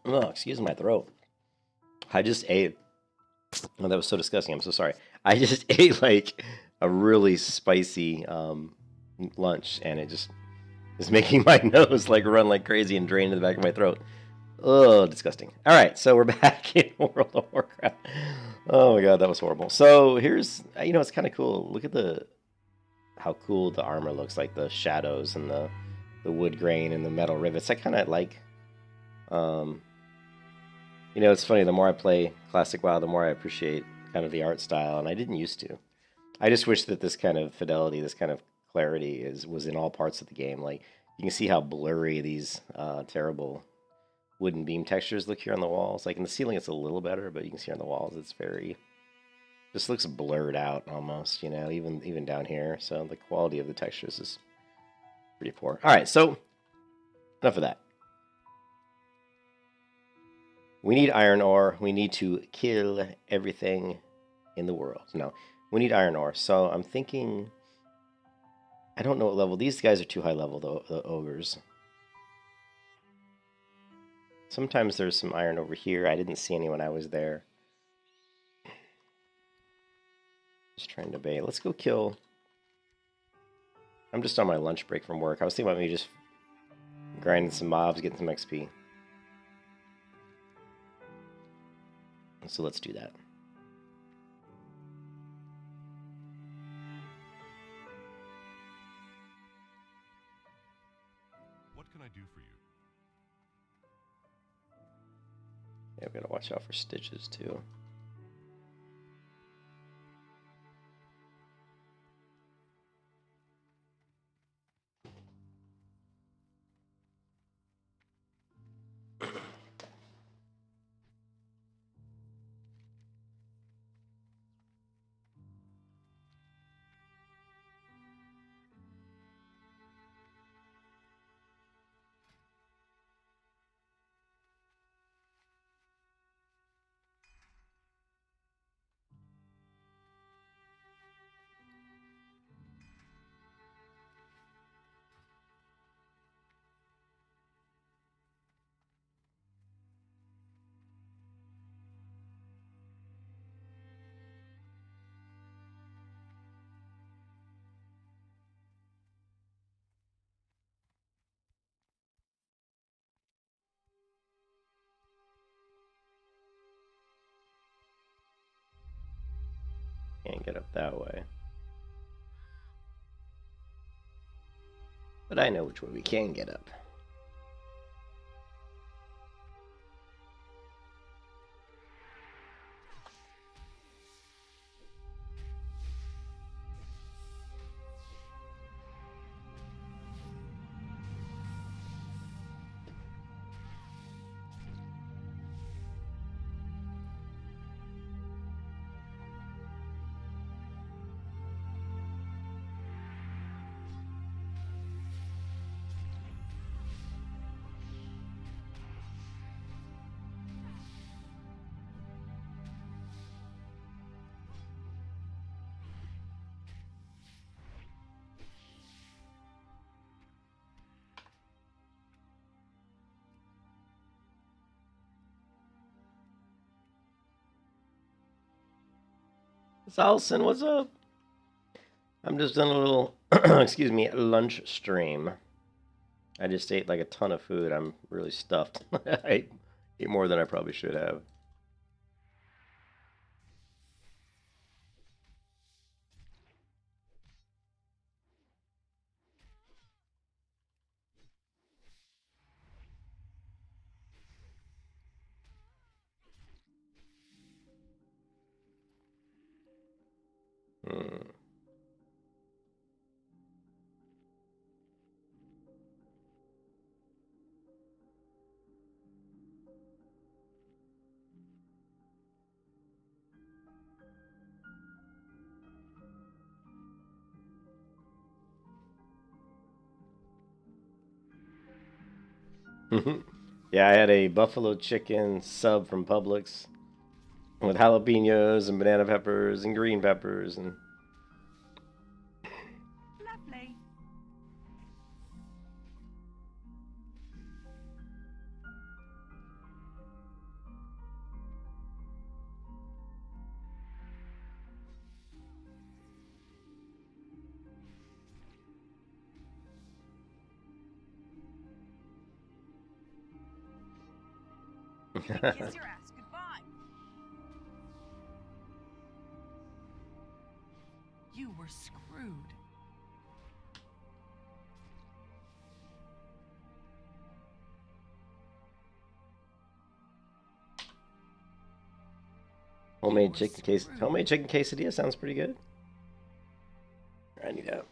Oh, excuse my throat. I just ate. Oh, that was so disgusting. I'm so sorry. I just ate like a really spicy lunch, and it just is making my nose like run like crazy and drain to the back of my throat. Oh, disgusting. All right, so we're back in World of Warcraft. Oh my god, that was horrible. So here's, it's kind of cool. Look at how cool the armor looks, like the shadows and the wood grain and the metal rivets. I kind of like. It's funny. The more I play Classic WoW, the more I appreciate kind of the art style, and I didn't used to. I just wish that this kind of fidelity, this kind of clarity, was in all parts of the game. Like you can see how blurry these terrible wooden beam textures look here on the walls. Like in the ceiling, it's a little better, but you can see on the walls, it's just looks blurred out almost. Even down here. So the quality of the textures is pretty poor. All right, so enough of that. We need iron ore. We need to kill everything in the world. No, we need iron ore. So I'm thinking, I don't know what level. These guys are too high level, the ogres. Sometimes there's some iron over here. I didn't see any when I was there. Just trying to bait. Let's go kill. I'm just on my lunch break from work. I was thinking about maybe just grinding some mobs, getting some XP. So let's do that. What can I do for you? Yeah, we gotta watch out for stitches too. Can't get up that way. But I know which way we can get up. It's Allison, what's up? I'm just doing a little, excuse me, lunch stream. I just ate like a ton of food. I'm really stuffed. I ate more than I probably should have. Hmm. Yeah, I had a buffalo chicken sub from Publix with jalapenos and banana peppers and green peppers and You can kiss your ass goodbye. You were screwed. Homemade chicken quesadilla sounds pretty good. I need that.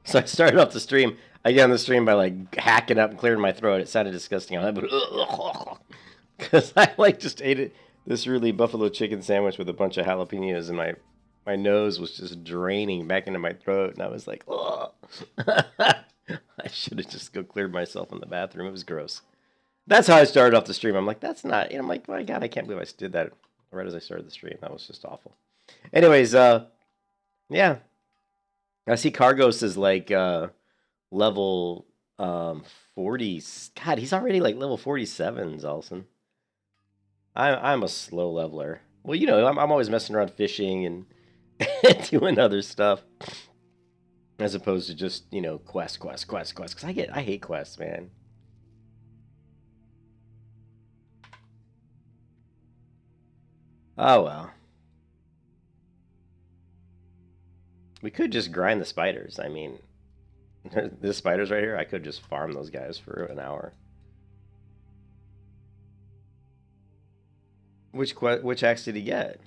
So I started off the stream. I get on the stream by like hacking up and clearing my throat. It sounded disgusting. Because I like just ate this really buffalo chicken sandwich with a bunch of jalapenos, and my nose was just draining back into my throat, and I was like, oh. I should have just cleared myself in the bathroom. It was gross. That's how I started off the stream. I'm like, that's not. I'm like, my God, I can't believe I did that right as I started the stream. That was just awful. Anyways, yeah. I see Cargos is like level 40. God, he's already like level 47, Zalson. I'm a slow leveler. Well, you know, I'm always messing around fishing and doing other stuff. As opposed to just, you know, quest. Because I hate quests, man. Oh, well. We could just grind the spiders. I mean, the spiders right here, I could just farm those guys for an hour. Which axe did he get?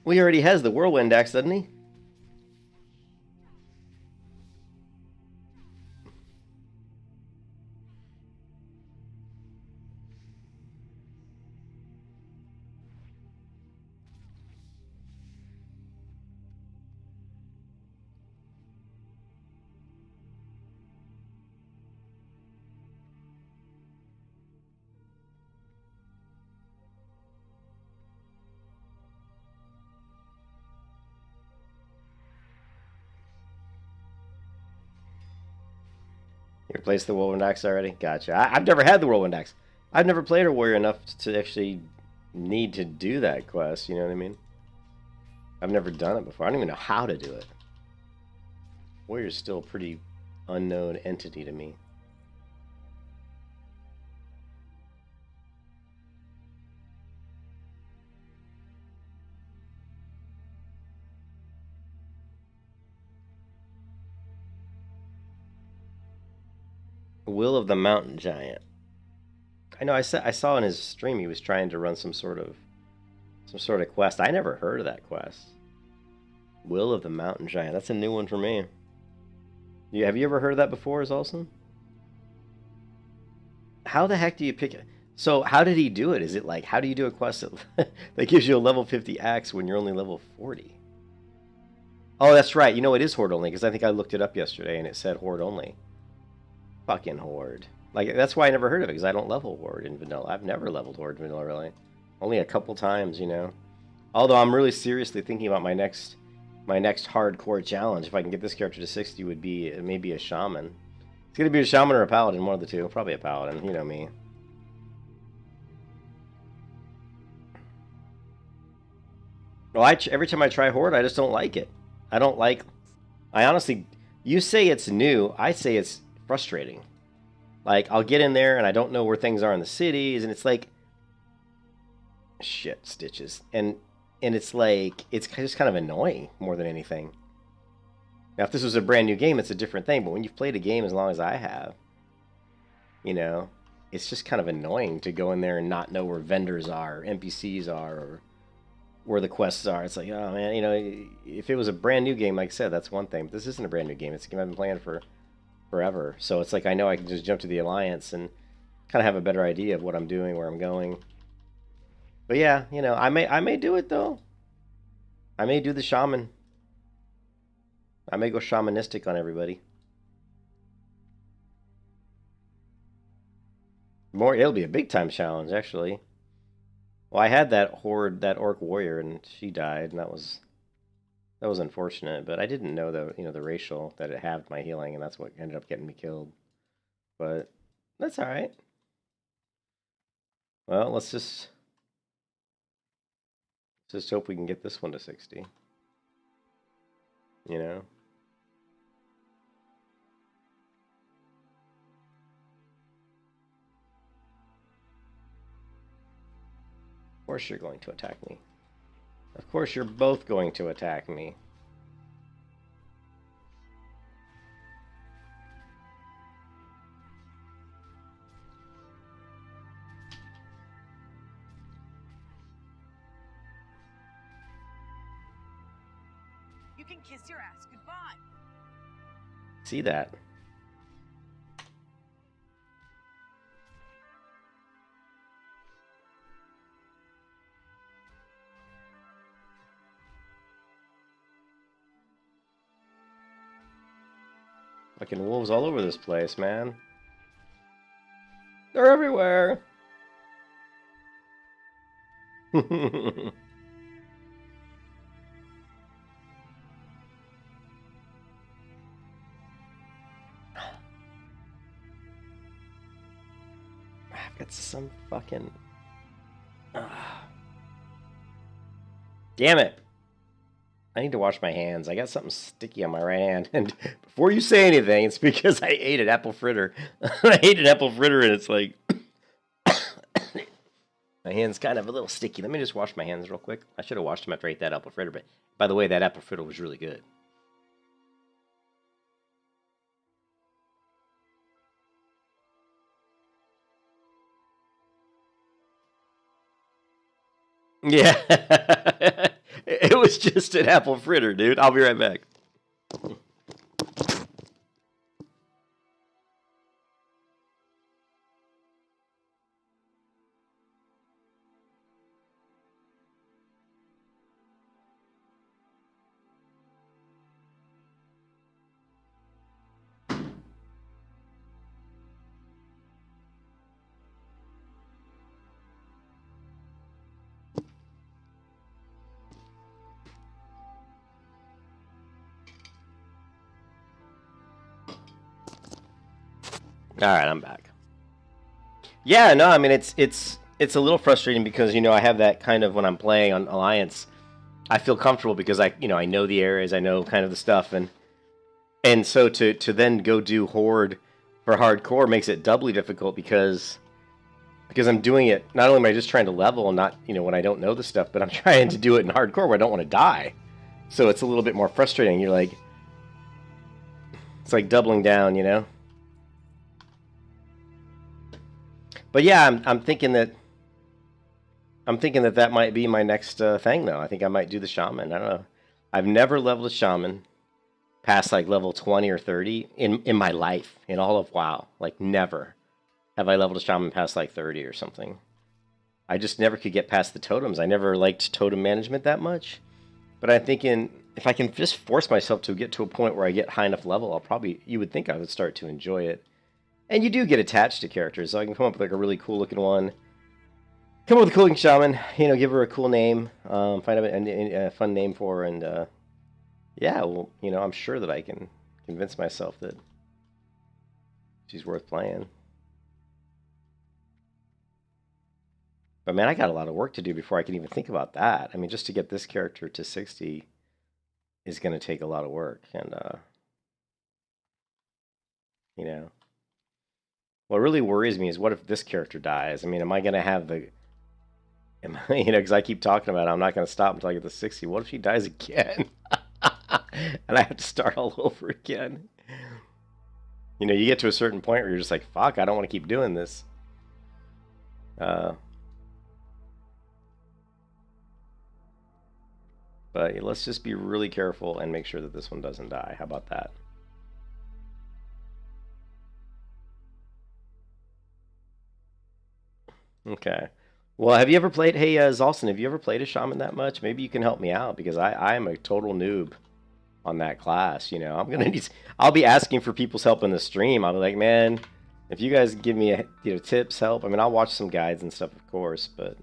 Well, he already has the whirlwind axe, doesn't he? You replaced the whirlwind axe already? Gotcha. I've never had the whirlwind axe. I've never played a warrior enough to actually need to do that quest, you know what I mean? I've never done it before. I don't even know how to do it. Warrior's still a pretty unknown entity to me. Will of the Mountain Giant. I know. I saw in his stream he was trying to run some sort of quest. I never heard of that quest. Will of the Mountain Giant. That's a new one for me. Have you ever heard of that before, Zolson? How the heck do you pick it? So how did he do it? Is it like, how do you do a quest that gives you a level 50 axe when you're only level 40? Oh, that's right. You know, it is horde only, because I think I looked it up yesterday and it said horde only. Fucking horde. Like, that's why I never heard of it, because I don't level horde in vanilla. I've never leveled horde in vanilla, really. Only a couple times, you know. Although I'm really seriously thinking about my next hardcore challenge. If I can get this character to 60, would be maybe a shaman. It's gonna be a shaman or a paladin, one of the two. Probably a paladin, you know me. Well, every time I try horde, I just don't like it. I honestly, you say it's new, I say it's frustrating. Like, I'll get in there and I don't know where things are in the cities, and it's like, shit, stitches. And it's like, it's just kind of annoying more than anything. Now, if this was a brand new game, it's a different thing, but when you've played a game as long as I have, you know, it's just kind of annoying to go in there and not know where vendors are, NPCs are, or where the quests are. It's like, oh man, you know, if it was a brand new game, like I said, that's one thing. But this isn't a brand new game. It's a game I've been playing for forever. So it's like I know I can just jump to the Alliance and kind of have a better idea of what I'm doing, where I'm going. But yeah, you know, I may do it though. I may do the shaman. I may go shamanistic on everybody. It'll be a big time challenge actually. Well, I had that orc warrior, and she died, and that was unfortunate. But I didn't know the racial that it halved my healing, and that's what ended up getting me killed. But that's all right. Well, let's just hope we can get this one to 60. You know. course you're going to attack me. Of course you're both going to attack me. You can kiss your ass goodbye. See that? Fucking wolves all over this place, man. They're everywhere. I've got some fucking... Damn it. I need to wash my hands. I got something sticky on my right hand. And before you say anything, it's because I ate an apple fritter. I ate an apple fritter and it's like... my hand's kind of a little sticky. Let me just wash my hands real quick. I should have washed them after I ate that apple fritter. But by the way, that apple fritter was really good. Yeah. It was just an apple fritter, dude. I'll be right back. All right, I'm back. Yeah, no, I mean it's a little frustrating because I have that kind of when I'm playing on Alliance, I feel comfortable because I know the areas, I know kind of the stuff, and so to then go do Horde for hardcore makes it doubly difficult because I'm doing it. Not only am I just trying to level and not when I don't know the stuff, but I'm trying to do it in hardcore where I don't want to die. So it's a little bit more frustrating. You're like, it's like doubling down, But yeah, I'm thinking that that might be my next thing, though. I think I might do the shaman. I don't know. I've never leveled a shaman past like level 20 or 30 in my life, in all of WoW. Like never have I leveled a shaman past like 30 or something. I just never could get past the totems. I never liked totem management that much. But I'm thinking if I can just force myself to get to a point where I get high enough level, you would think I would start to enjoy it. And you do get attached to characters, so I can come up with like a really cool looking one. Come up with a cool looking shaman, give her a cool name, find out a fun name for her, and yeah, well, I'm sure that I can convince myself that she's worth playing. But man, I got a lot of work to do before I can even think about that. I mean, just to get this character to 60 is going to take a lot of work, and what really worries me is what if this character dies? I mean, am I going to have because I keep talking about it, I'm not going to stop until I get to 60. What if she dies again? And I have to start all over again. You get to a certain point where you're just like, fuck, I don't want to keep doing this. But let's just be really careful and make sure that this one doesn't die. How about that? Okay. Well, have you ever played... Hey, Zalston, have you ever played a shaman that much? Maybe you can help me out, because I am a total noob on that class, I'm gonna need... I'll be asking for people's help in the stream. I'll be like, man, if you guys give me, tips, help... I mean, I'll watch some guides and stuff, of course, but...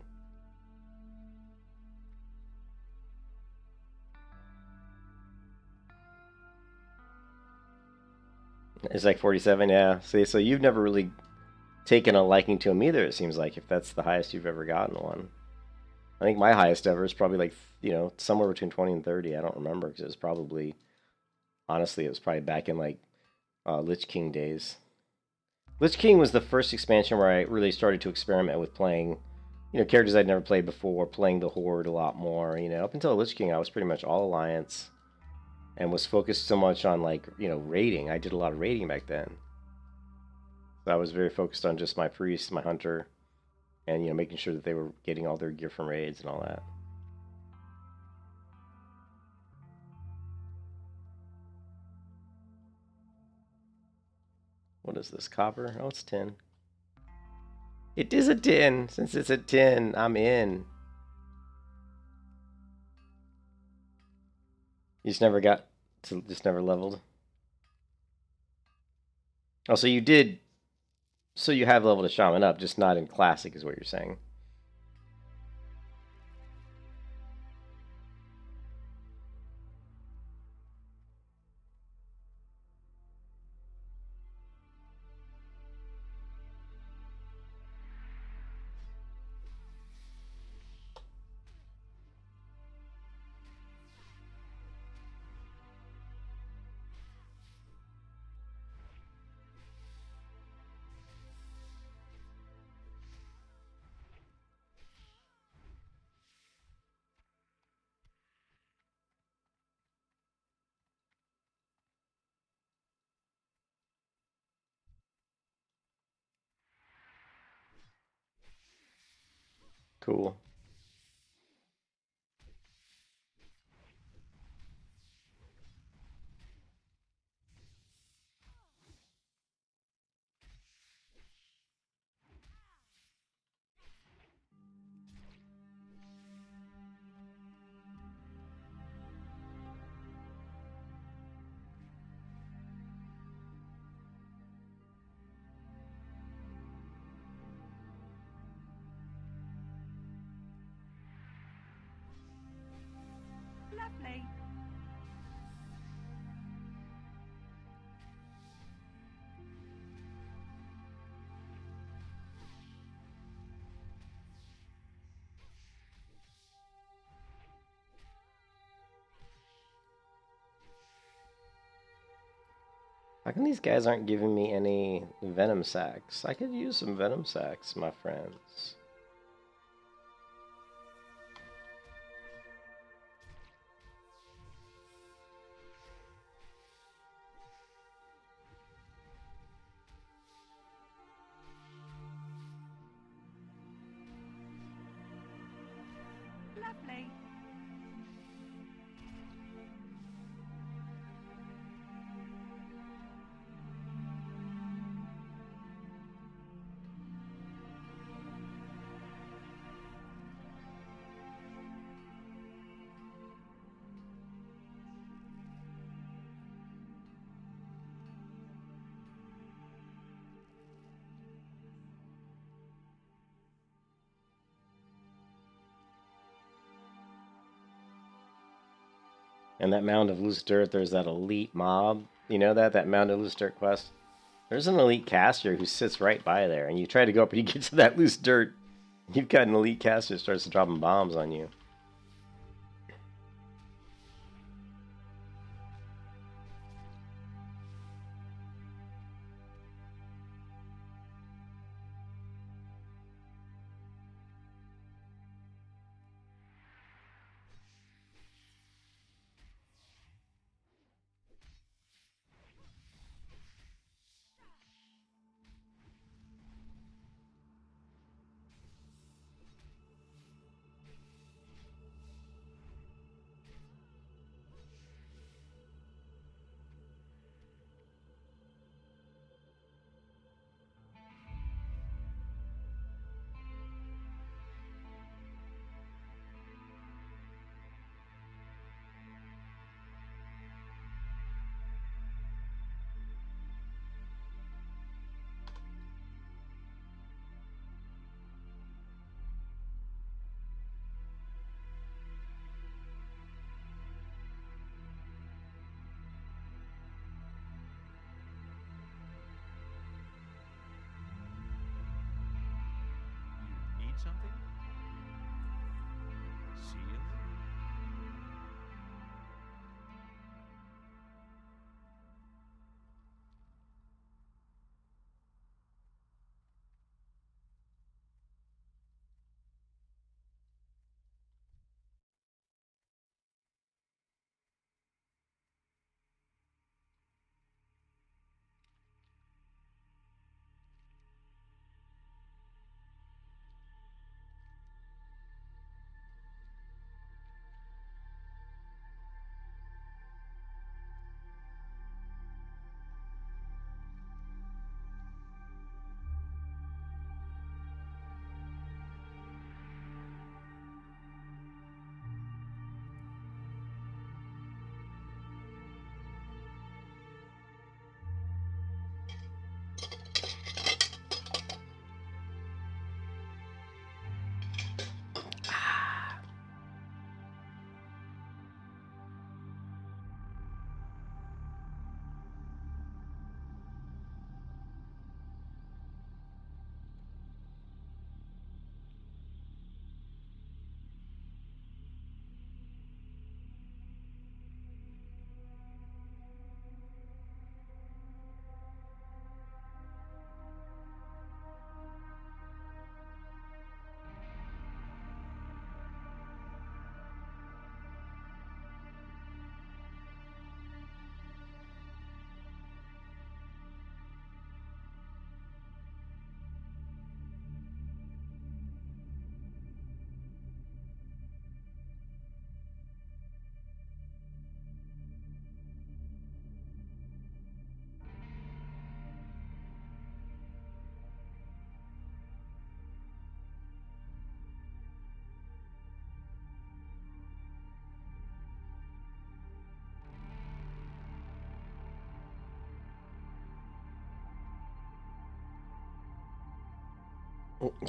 It's like 47, yeah. See, so you've never really taken a liking to him either, it seems like, if that's the highest you've ever gotten one. I think my highest ever is probably like, somewhere between 20 and 30. I don't remember, because it was probably, honestly, it was probably back in like Lich King days. Lich King was the first expansion where I really started to experiment with playing characters I'd never played before, playing the Horde a lot more. Up until Lich King, I was pretty much all Alliance and was focused so much on like raiding. I did a lot of raiding back then, so I was very focused on just my priest, my hunter, and making sure that they were getting all their gear from raids and all that. What is this, copper? Oh, it's tin. It is a tin. Since it's a tin, I'm in. You just never leveled. Oh, so you did. So you have leveled a shaman up, just not in classic, is what you're saying. Cool. Lovely. How come these guys aren't giving me any venom sacks? I could use some venom sacks, my friends. Lovely. And that mound of loose dirt, there's that elite mob. You know that mound of loose dirt quest? There's an elite caster who sits right by there, and you try to go up and you get to that loose dirt. You've got an elite caster who starts dropping bombs on you.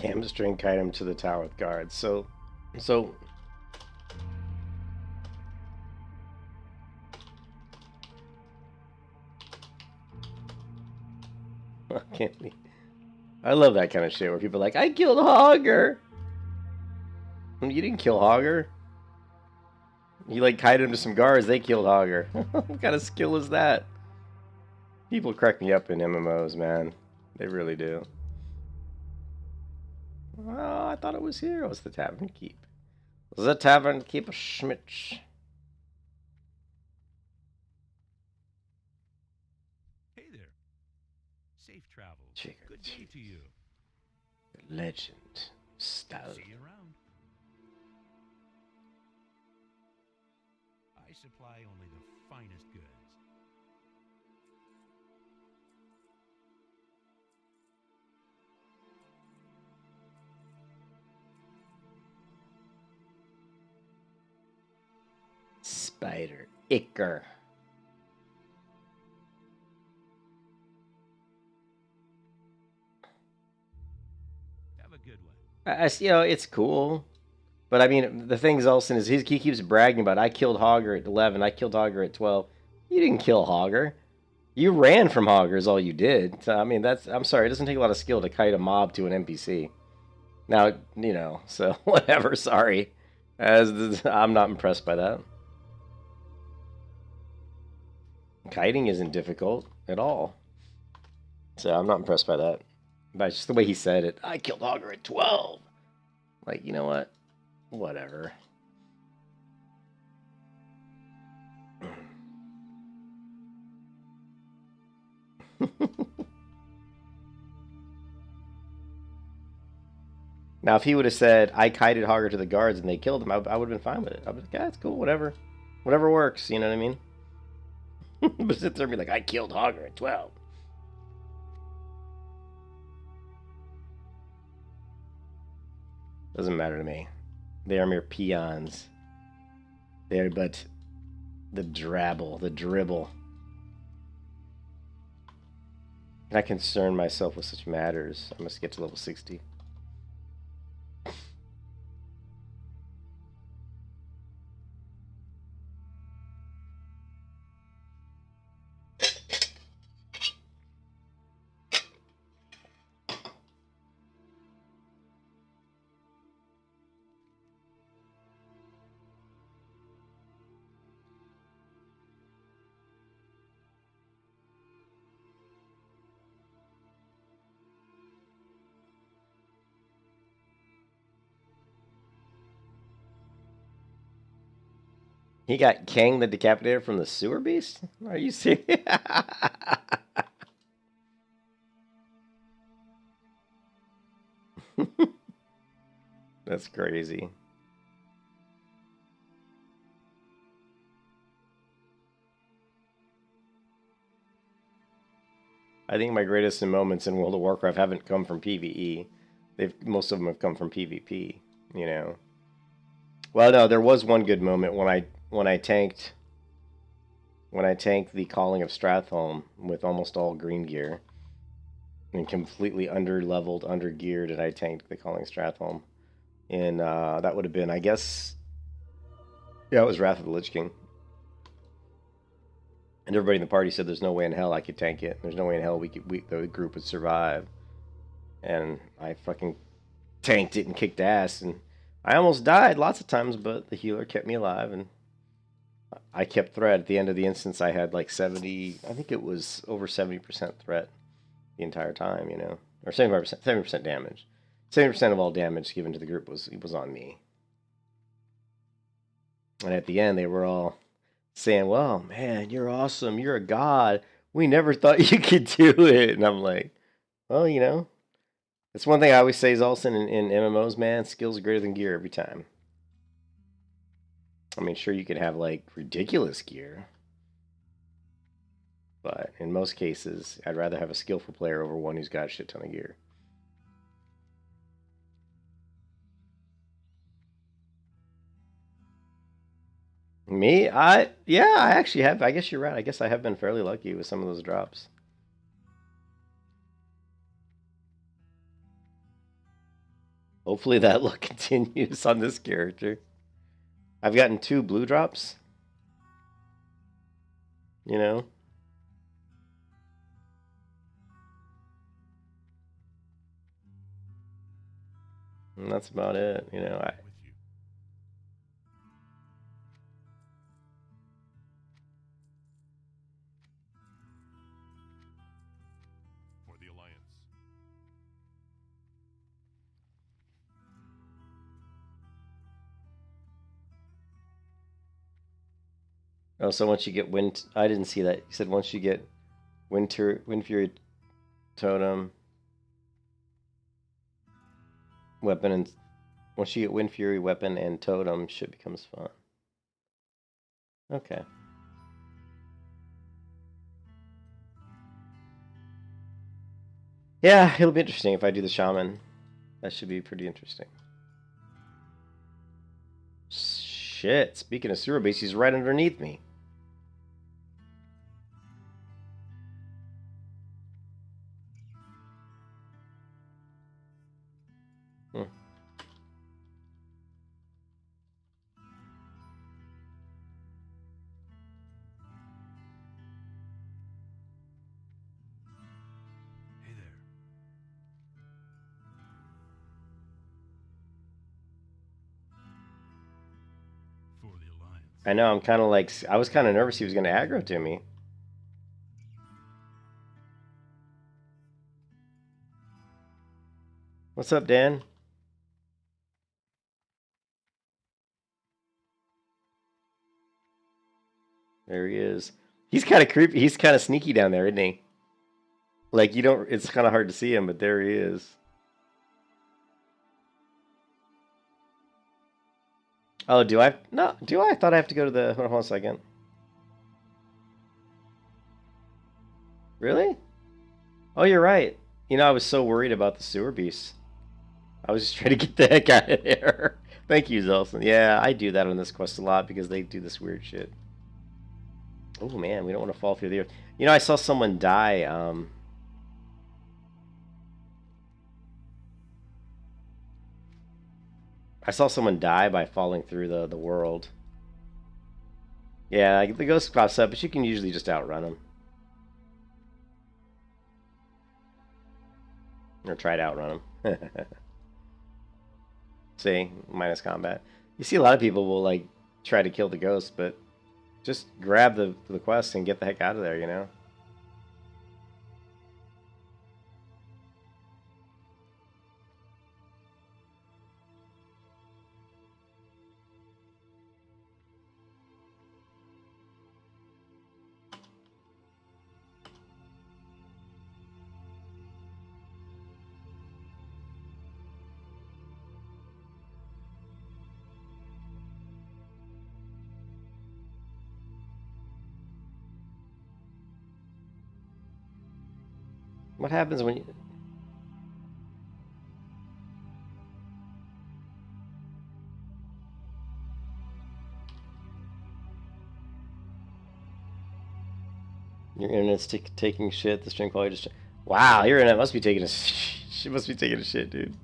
Hamstring kite him to the tower with guards. So I can't be. I love that kind of shit where people are like, I killed Hogger. You didn't kill Hogger. You like kited him to some guards, they killed Hogger. What kind of skill is that? People crack me up in MMOs, man. They really do. Oh, I thought it was here. It was the Tavern Keep. The Tavern Keep of Schmitz. Hey there. Safe travels. Chicken Good day to you. Legend. Style. See you around. I supply only the finest goods. Spider. Icker. Have a good one. You know, it's cool. But I mean, the thing, Zelson, is he keeps bragging about, I killed Hogger at 11, I killed Hogger at 12. You didn't kill Hogger. You ran from Hogger is all you did. So, I mean, I'm sorry, it doesn't take a lot of skill to kite a mob to an NPC. Now, you know, so whatever, sorry. I'm not impressed by that. Kiting isn't difficult at all. So I'm not impressed by that. But just the way he said it, I killed Hogger at 12. Like, you know what? Whatever. Now, if he would have said, I kited Hogger to the guards and they killed him, I would have been fine with it. I would have been like, yeah, it's cool, whatever. Whatever works, you know what I mean? But sit there and be like, I killed Hogger at 12. Doesn't matter to me. They are mere peons. They are but the drabble, the dribble. Can I concern myself with such matters? I must get to level 60. He got Kang the Decapitator from the Sewer Beast? Are you serious? That's crazy. I think my greatest moments in World of Warcraft haven't come from PvE. Most of them have come from PvP, you know. Well, no, there was one good moment when I tanked the Calling of Stratholme with almost all green gear and completely under-leveled, under-geared, and I tanked the Calling of Stratholme. And that would have been, I guess, yeah, it was Wrath of the Lich King. And everybody in the party said there's no way in hell I could tank it. There's no way in hell the group would survive. And I fucking tanked it and kicked ass. And I almost died lots of times, but the healer kept me alive. And I kept threat. At the end of the instance, I had like 70, I think it was over 70% threat the entire time, you know. Or 70% damage. 70% of all damage given to the group was on me. And at the end, they were all saying, well, man, you're awesome. You're a god. We never thought you could do it. And I'm like, well, you know, that's one thing I always say is also in MMOs, man, skills are greater than gear every time. I mean, sure, you could have, like, ridiculous gear. But in most cases, I'd rather have a skillful player over one who's got a shit ton of gear. Me? Yeah, I actually have. I guess you're right. I guess I have been fairly lucky with some of those drops. Hopefully that luck continues on this character. I've gotten 2 blue drops. You know? And that's about it, you know. With you. For the Alliance. Oh, so once you get wind, I didn't see that. You said once you get wind fury totem weapon, and once you get wind fury weapon and totem, shit becomes fun. Okay. Yeah, it'll be interesting if I do the shaman. That should be pretty interesting. Shit, speaking of sewer base, he's right underneath me. Hmm. Hey there. For the Alliance. I know, I'm kind of like, I was kind of nervous he was going to aggro to me. What's up, Dan? There he is. He's kind of creepy. He's kind of sneaky down there, isn't he? Like, you don't, it's kind of hard to see him, but there he is. Oh, do I? No, do I? I thought I have to go to the, hold on a second. Really? Oh, you're right. You know, I was so worried about the sewer beasts. I was just trying to get the heck out of there. Thank you, Zelson. Yeah, I do that on this quest a lot because they do this weird shit. Oh, man, we don't want to fall through the earth. You know, I saw someone die, I saw someone die by falling through the world. Yeah, the ghost pops up, but you can usually just outrun him. Or try to outrun him. See, minus combat. You see a lot of people will, like, try to kill the ghost, but just grab the quest and get the heck out of there, you know? What happens when you... Your internet's taking shit, the stream quality just... Wow, your internet must be taking a... She must be taking a shit, dude.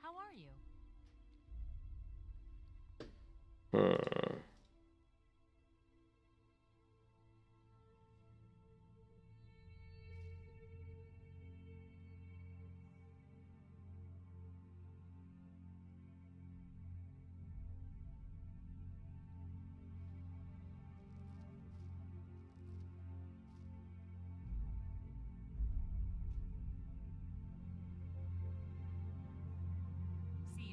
How are you? Hmm. See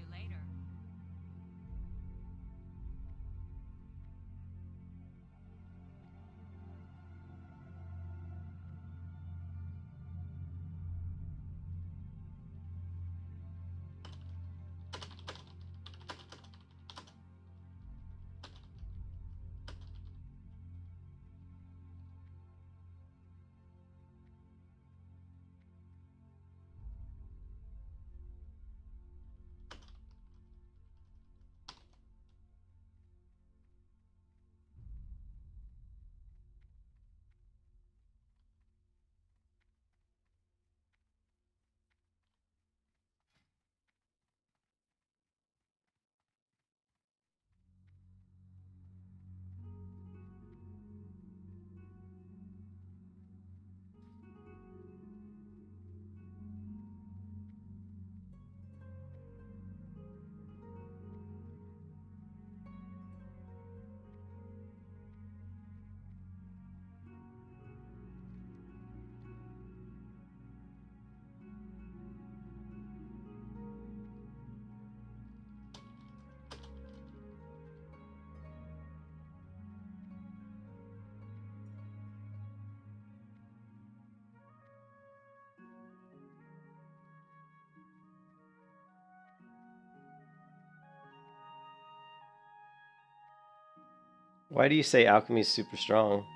Why do you say alchemy's super strong?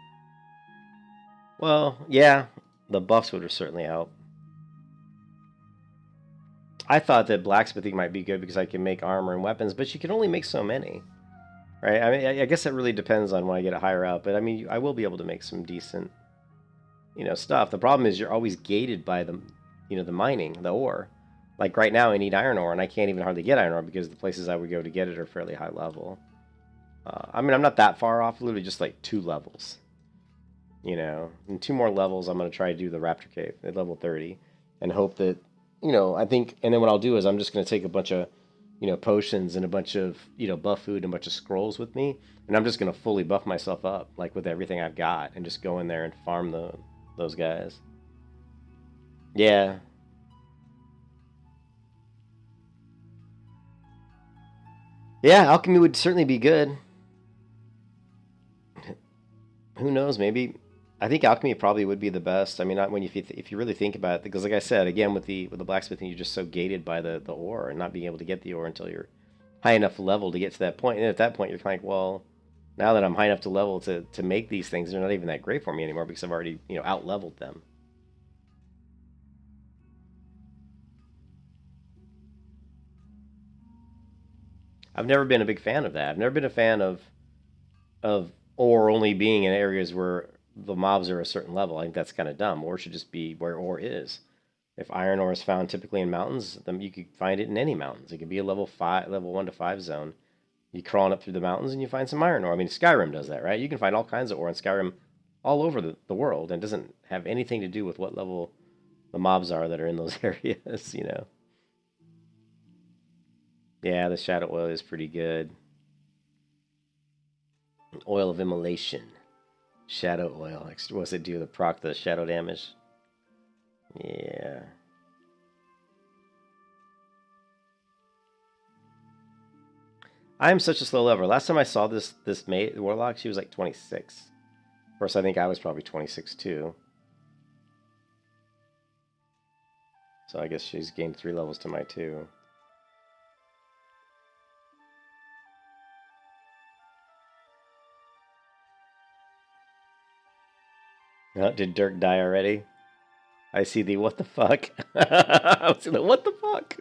Well, yeah, the buffs would certainly help. I thought that blacksmithing might be good because I can make armor and weapons, but you can only make so many, right? I mean, I guess it really depends on when I get it higher up, but I mean, I will be able to make some decent, stuff. The problem is you're always gated by the, the mining, the ore. Like right now, I need iron ore, and I can't even hardly get iron ore because the places I would go to get it are fairly high level. I mean, I'm not that far off, literally just like 2 levels. In 2 more levels, I'm going to try to do the Raptor Cave at level 30 and hope that, I think, and then what I'll do is I'm just going to take a bunch of, potions and a bunch of, buff food and a bunch of scrolls with me, and I'm just going to fully buff myself up, like with everything I've got, and just go in there and farm those guys. Yeah. Yeah, alchemy would certainly be good. Who knows, maybe... I think alchemy probably would be the best. I mean, not when if you really think about it, because like I said, again with the blacksmithing, you're just so gated by the ore and not being able to get the ore until you're high enough level to get to that point. And at that point, you're kind of like, well, now that I'm high enough to level to make these things, they're not even that great for me anymore because I've already out leveled them. I've never been a big fan of that. I've never been a fan of ore only being in areas where the mobs are a certain level. I think that's kind of dumb. Ore should just be where ore is. If iron ore is found typically in mountains, then you could find it in any mountains. It could be a level 1 to 5 zone. You crawling up through the mountains and you find some iron ore. I mean, Skyrim does that, right? You can find all kinds of ore in Skyrim all over the world, and it doesn't have anything to do with what level the mobs are that are in those areas, Yeah, the shadow oil is pretty good. Oil of immolation. Shadow oil. What's it do to proc the shadow damage? Yeah. I'm such a slow leveler. Last time I saw this warlock, she was like 26. Of course, I think I was probably 26 too. So I guess she's gained 3 levels to my 2. Did Dirk die already? I see the what the fuck. I see the what the fuck.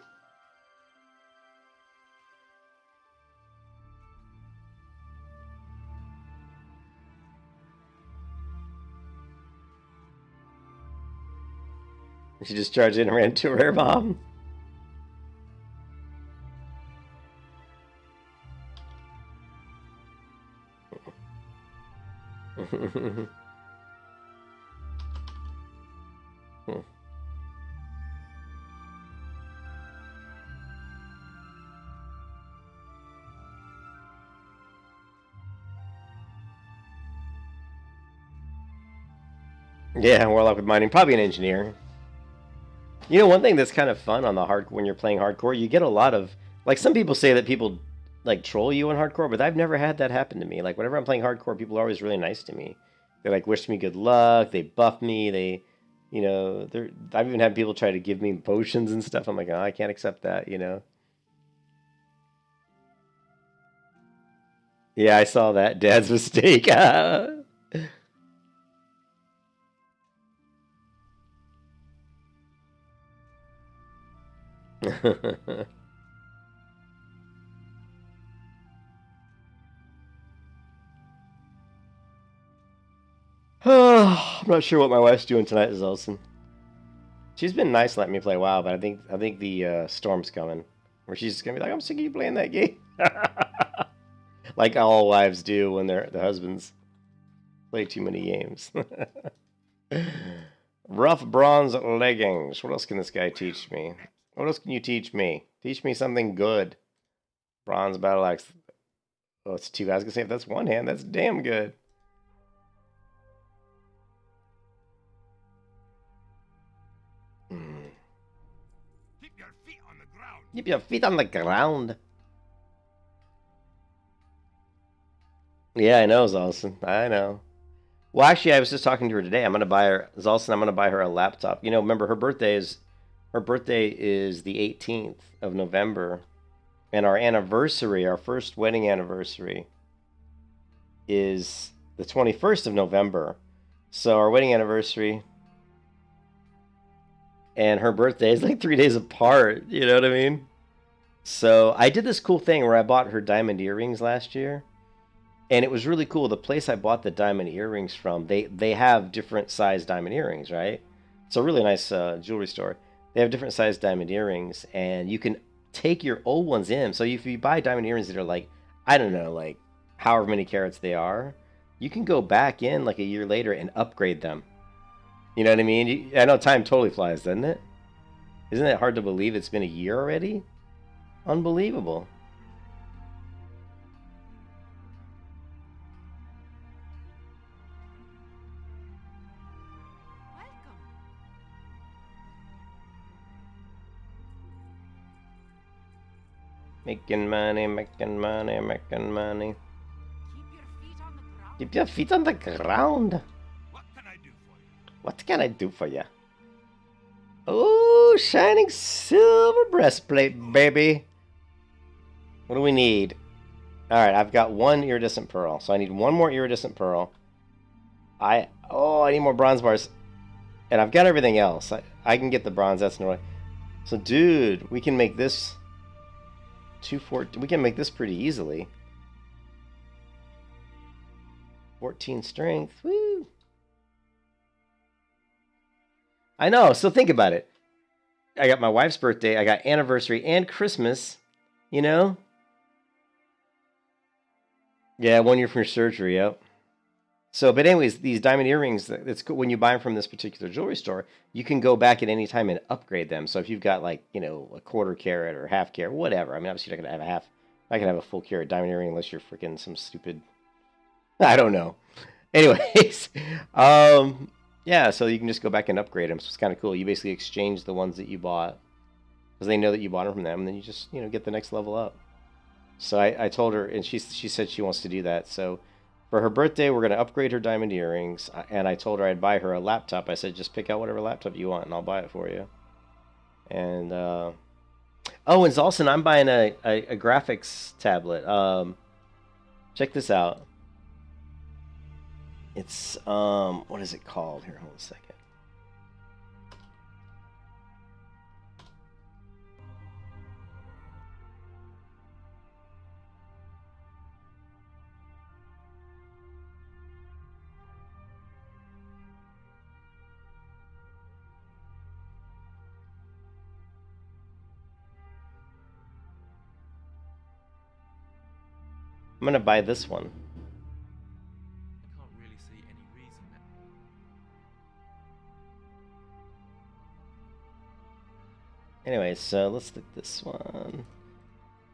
She just charged in and ran to a rare bomb. Yeah, warlock with mining, probably an engineer. One thing that's kind of fun on the when you're playing hardcore, you get a lot of, like, some people say that people like troll you in hardcore, but I've never had that happen to me. Like, whenever I'm playing hardcore, people are always really nice to me. They like wish me good luck. They buff me. They, I've even had people try to give me potions and stuff. I'm like, oh, I can't accept that. Yeah, I saw that. Dad's mistake. I'm not sure what my wife's doing tonight, Zelson. She's been nice letting me play WoW, but I think the storm's coming, where she's just gonna be like, "I'm sick of you playing that game," like all wives do when their husbands play too many games. Rough bronze leggings. What else can this guy teach me? What else can you teach me? Teach me something good. Bronze battle axe. Oh, it's 2. I was gonna say if that's 1 hand, that's damn good. Keep your feet on the ground. Keep your feet on the ground. Yeah, I know, Zalson. I know. Well, actually, I was just talking to her today. I'm gonna buy her, Zalson. I'm gonna buy her a laptop. Remember her birthday is the 18th of November, and our anniversary, our first wedding anniversary, is the 21st of November. So our wedding anniversary and her birthday is like 3 days apart. You know what I mean? So I did this cool thing where I bought her diamond earrings last year. And it was really cool. The place I bought the diamond earrings from, they have different size diamond earrings, right? It's a really nice jewelry store. They have different size diamond earrings, and you can take your old ones in. So if you buy diamond earrings that are like, I don't know, like however many carats they are, you can go back in like a year later and upgrade them. You know what I mean? I know time totally flies, doesn't it? Isn't it hard to believe it's been a year already? Unbelievable. Welcome. Making money, making money, making money. Keep your feet on the ground. Keep your feet on the ground. What can I do for you? What can I do for you? Oh, shining silver breastplate, baby. What do we need? All right, I've got one iridescent pearl, so I need one more iridescent pearl. I need more bronze bars, and I've got everything else. I can get the bronze. That's no way. So, dude, we can make this 214. We can make this pretty easily. 14 strength. Woo! I know. So think about it. I got my wife's birthday. I got anniversary and Christmas. You know. Yeah, 1 year from your surgery. Yep. So, but anyways, these diamond earrings, it's cool when you buy them from this particular jewelry store, you can go back at any time and upgrade them. So if you've got like, you know, a quarter carat or half carat, whatever. I mean, obviously you're not going to have a half. I can have a full carat diamond earring unless you're freaking some stupid, I don't know. Anyways, yeah, so you can just go back and upgrade them. So it's kind of cool. You basically exchange the ones that you bought because they know that you bought them from them, and then you just, you know, get the next level up. So I told her, and she said she wants to do that. So for her birthday, we're going to upgrade her diamond earrings, and I told her I'd buy her a laptop. I said, just pick out whatever laptop you want, and I'll buy it for you. And, oh, and Zalson, I'm buying a graphics tablet. Check this out. It's, what is it called? Here, hold a second. I'm going to buy this one. I can't really see any reason that. Anyway, so let's look at this one.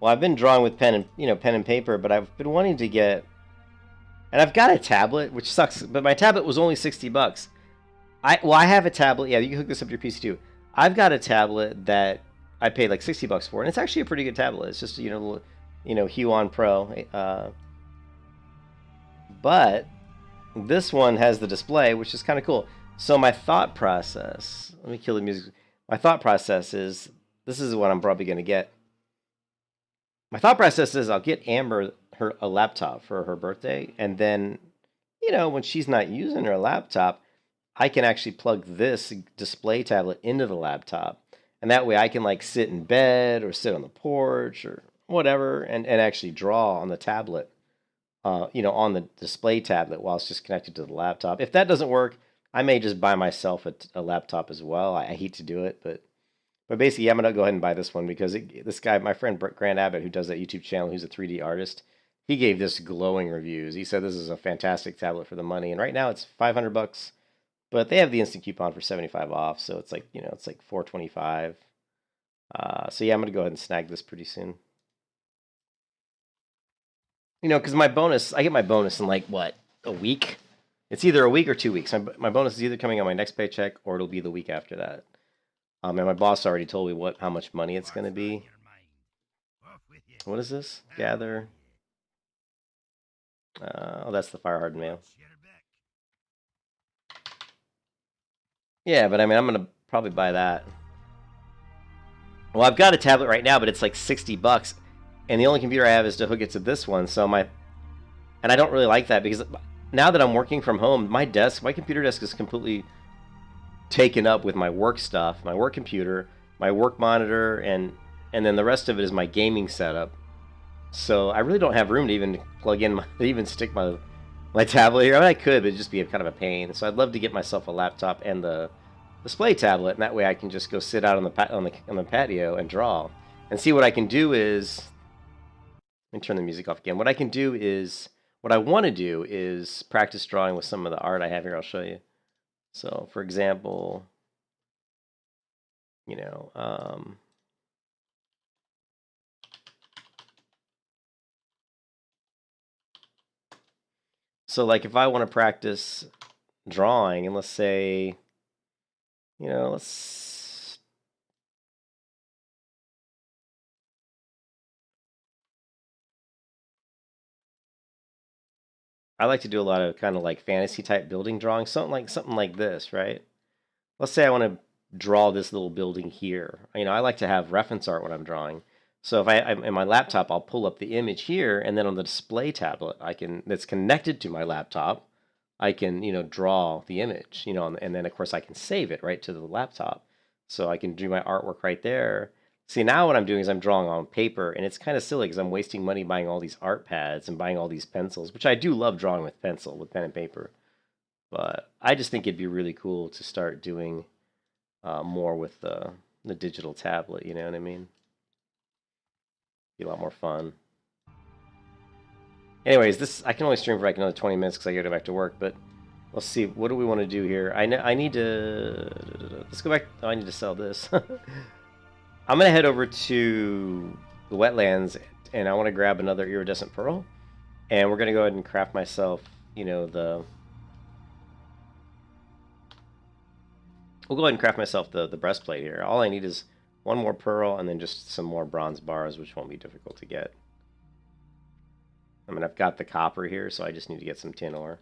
Well, I've been drawing with pen and paper, but I've been wanting to get, and I've got a tablet, which sucks, but my tablet was only $60. I have a tablet. Yeah, you can hook this up to your PC too. I've got a tablet that I paid like $60 for, and it's actually a pretty good tablet. It's just, Huon Pro. But this one has the display, which is kind of cool. So my thought process, let me kill the music. My thought process is, this is what I'm probably going to get. My thought process is I'll get Amber a laptop for her birthday, and then, when she's not using her laptop, I can actually plug this display tablet into the laptop. And that way I can like sit in bed or sit on the porch or whatever and actually draw on the tablet, on the display tablet while it's just connected to the laptop. If that doesn't work, I may just buy myself a laptop as well. I hate to do it, but basically, yeah, I'm going to go ahead and buy this one because this guy, my friend Grant Abbott, who does that YouTube channel, who's a 3D artist, he gave this glowing reviews. He said this is a fantastic tablet for the money. And right now it's $500, but they have the instant coupon for 75 off. So it's like, it's like $425. So yeah, I'm going to go ahead and snag this pretty soon. Because my bonus, I get my bonus in like, what, a week? It's either a week or 2 weeks. My bonus is either coming on my next paycheck or it'll be the week after that. And my boss already told me how much money it's going to be. What is this? Gather. Oh, that's the fire hardened mail. Yeah, but I mean, I'm going to probably buy that. Well, I've got a tablet right now, but it's like $60. And the only computer I have is to hook it to this one. So And I don't really like that because now that I'm working from home, my computer desk is completely taken up with my work stuff, my work computer, my work monitor, and then the rest of it is my gaming setup. So I really don't have room to even plug in, even stick my tablet here. I mean, I could, but it'd just be kind of a pain. So I'd love to get myself a laptop and the display tablet, and that way I can just go sit out on the patio and draw. And see what I can do is, let me turn the music off again. What I want to do is practice drawing with some of the art I have here. I'll show you. So, for example, you know, so like if I want to practice drawing, and let's say, I like to do a lot of kind of like fantasy type building drawing, something like this, right? Let's say I want to draw this little building here. I like to have reference art when I'm drawing. So if I'm in my laptop, I'll pull up the image here, and then on the display tablet, that's connected to my laptop, I can, draw the image, and then of course I can save it right to the laptop. So I can do my artwork right there. See, now what I'm doing is I'm drawing on paper, and it's kind of silly because I'm wasting money buying all these art pads and buying all these pencils, which I do love drawing with pencil, with pen and paper. But I just think it'd be really cool to start doing more with the digital tablet, you know what I mean? Be a lot more fun. Anyways, I can only stream for like another 20 minutes because I gotta go back to work, but let's see, what do we want to do here? I need to, let's go back, oh, I need to sell this. I'm gonna head over to the wetlands, and I want to grab another iridescent pearl, and we're gonna go ahead and craft myself, we'll go ahead and craft myself the breastplate here. All I need is one more pearl and then just some more bronze bars, which won't be difficult to get. I mean, I've got the copper here, so I just need to get some tin ore.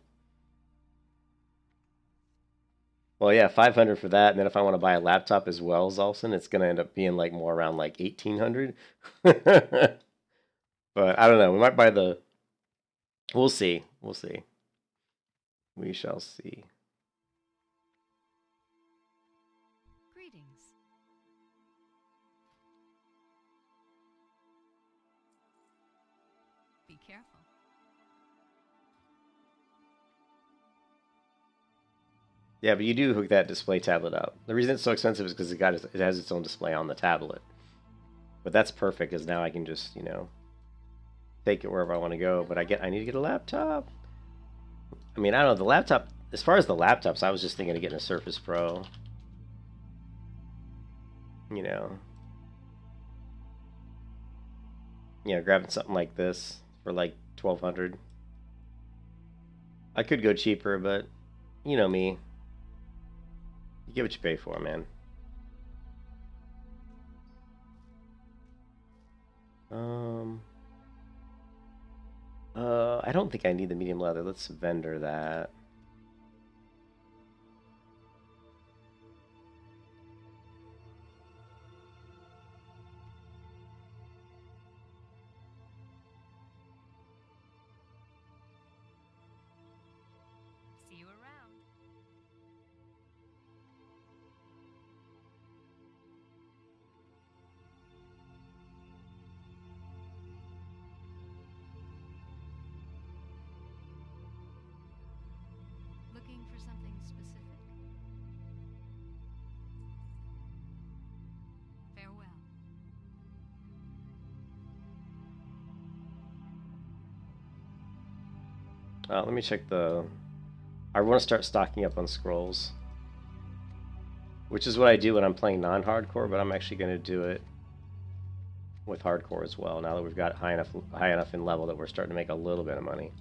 Well, yeah, 500 for that, and then if I want to buy a laptop as well, Zolson, it's going to end up being like more around like 1800. But I don't know. We might buy the... We'll see. We'll see. We shall see. Greetings. Be careful. Yeah, but you do hook that display tablet up. The reason it's so expensive is because it has its own display on the tablet. But that's perfect, because now I can just, take it wherever I want to go. But I need to get a laptop. I mean, I don't know, the laptop, as far as the laptops, I was just thinking of getting a Surface Pro. Grabbing something like this for like 1200. I could go cheaper, but you know me. You get what you pay for, man. I don't think I need the medium leather. Let's vendor that. See you around. Looking for something specific? Farewell. Let me check I want to start stocking up on scrolls, which is what I do when I'm playing non-hardcore, but I'm actually going to do it with hardcore as well, now that we've got high enough in level that we're starting to make a little bit of money.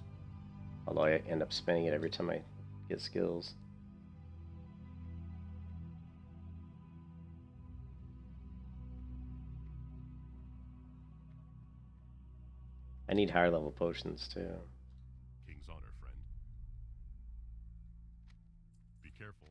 Although I end up spending it every time I get skills. I need higher level potions too. King's honor, friend. Be careful.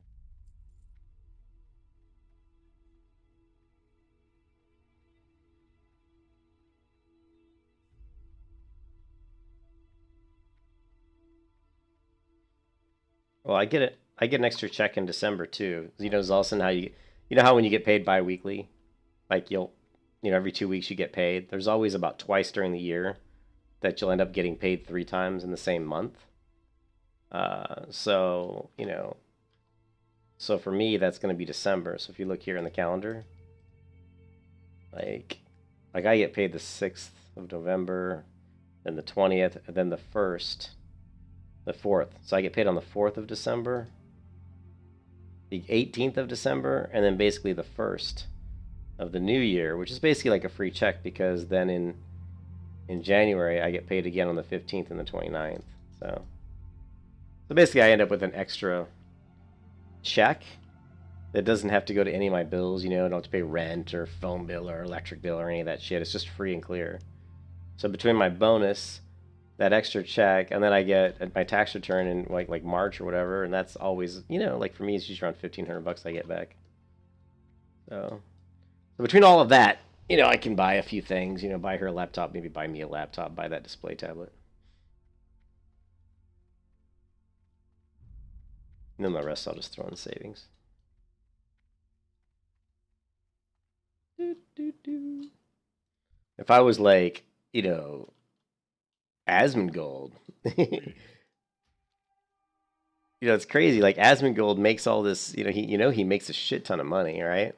Well, I get it. I get an extra check in December too. You know, Zolson, how you know how when you get paid bi-weekly, like every 2 weeks you get paid. There's always about twice during the year that you'll end up getting paid 3 times in the same month. So so for me that's going to be December. So if you look here in the calendar, like I get paid the 6th of November, then the 20th, and then the 1st, the 4th. So I get paid on the 4th of December, the 18th of December, and then basically the 1st of the new year, which is basically like a free check because then in January I get paid again on the 15th and the 29th. So basically I end up with an extra check that doesn't have to go to any of my bills, I don't have to pay rent or phone bill or electric bill or any of that shit. It's just free and clear. So between my bonus, that extra check, and then I get my tax return in like March or whatever, and that's always, like for me it's just around $1,500 I get back. So between all of that, I can buy a few things, buy her a laptop, maybe buy me a laptop, buy that display tablet. And then the rest I'll just throw in savings. If I was like, Asmongold, it's crazy. Like Asmongold makes all this, he makes a shit ton of money, right?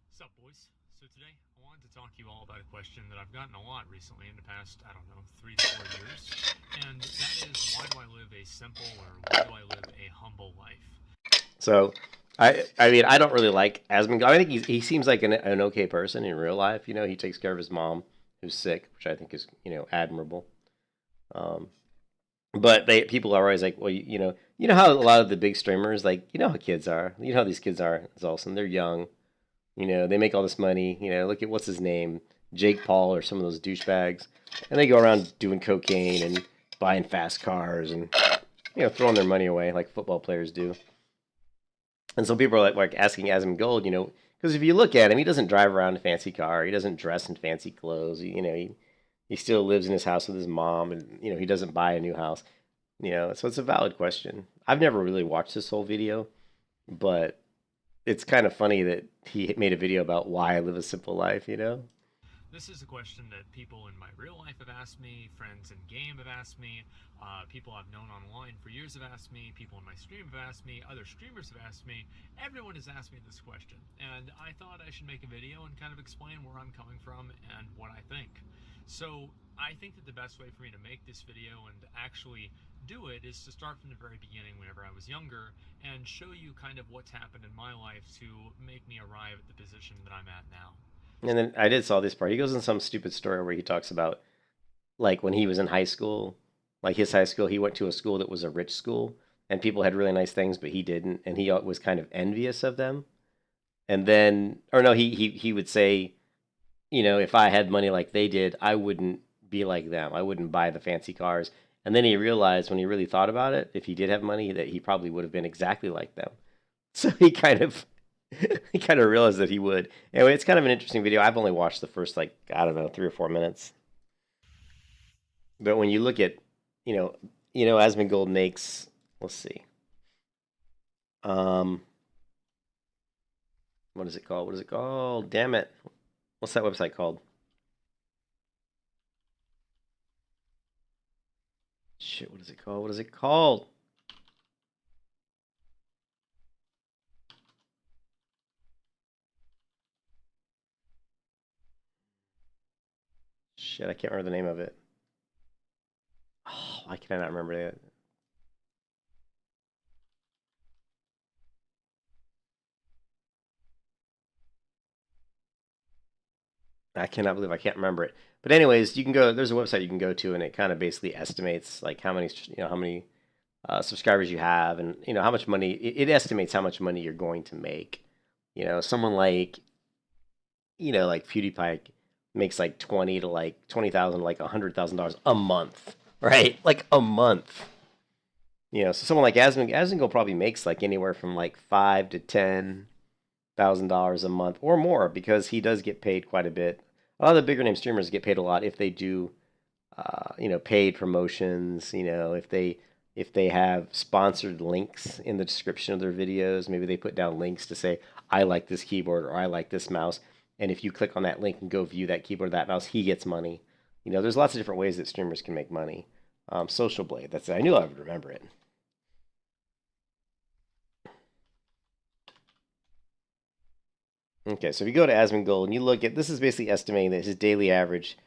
What's up, boys? So today I wanted to talk to you all about a question that I've gotten a lot recently in the past, 3 to 4 years, and that is, why do I live a simple, or why do I live a humble life? So, I mean, I don't really like Asmongold. I think he seems like an okay person in real life. He takes care of his mom who's sick, which I think is admirable. But people are always like, well, you know how a lot of the big streamers, like, how kids are. You know how these kids are, Zolson. They're young. They make all this money. Look at what's his name, Jake Paul, or some of those douchebags, and they go around doing cocaine and buying fast cars and throwing their money away like football players do. And so people are like asking Asmongold, because if you look at him, he doesn't drive around in a fancy car. He doesn't dress in fancy clothes. He still lives in his house with his mom, and he doesn't buy a new house. So it's a valid question. I've never really watched this whole video, but it's kind of funny that he made a video about why I live a simple life. This is a question that people in my real life have asked me, friends in game have asked me, people I've known online for years have asked me, people in my stream have asked me, other streamers have asked me. Everyone has asked me this question, and I thought I should make a video and kind of explain where I'm coming from and what I think. So I think that the best way for me to make this video and actually do it is to start from the very beginning, whenever I was younger, and show you kind of what's happened in my life to make me arrive at the position that I'm at now. And then I saw this part. He goes in some stupid story where he talks about, like, when he was in high school, like his high school, he went to a school that was a rich school, and people had really nice things, but he didn't, and he was kind of envious of them. And then, or no, he would say, if I had money like they did, I wouldn't be like them. I wouldn't buy the fancy cars. And then he realized, when he really thought about it, if he did have money, that he probably would have been exactly like them. So he kind of realized that he would. Anyway, it's kind of an interesting video. I've only watched the first, 3 or 4 minutes. But when you look at, Asmongold makes, let's see. What is it called? What is it called? Damn it. What's that website called? Shit, what is it called? What is it called? Shit, I can't remember the name of it. Oh, why can I not remember it? I cannot believe I can't remember it. But anyways, you can go. There's a website you can go to, and it kind of basically estimates like how many subscribers you have, and how much money. It estimates how much money you're going to make. Someone like like PewDiePie makes like 20 to like 20,000, like $100,000 a month, right? Like a month. You know, so someone like Asmongold probably makes like anywhere from like $5,000 to $10,000 a month or more, because he does get paid quite a bit. A lot of the bigger name streamers get paid a lot if they do, you know, paid promotions. You know, if they have sponsored links in the description of their videos, maybe they put down links to say, I like this keyboard or I like this mouse. And if you click on that link and go view that keyboard or that mouse, he gets money. You know, there's lots of different ways that streamers can make money. Social Blade, that's it. I knew I would remember it. Okay, so if you go to Asmongold and you look at, this is basically estimating that his daily average,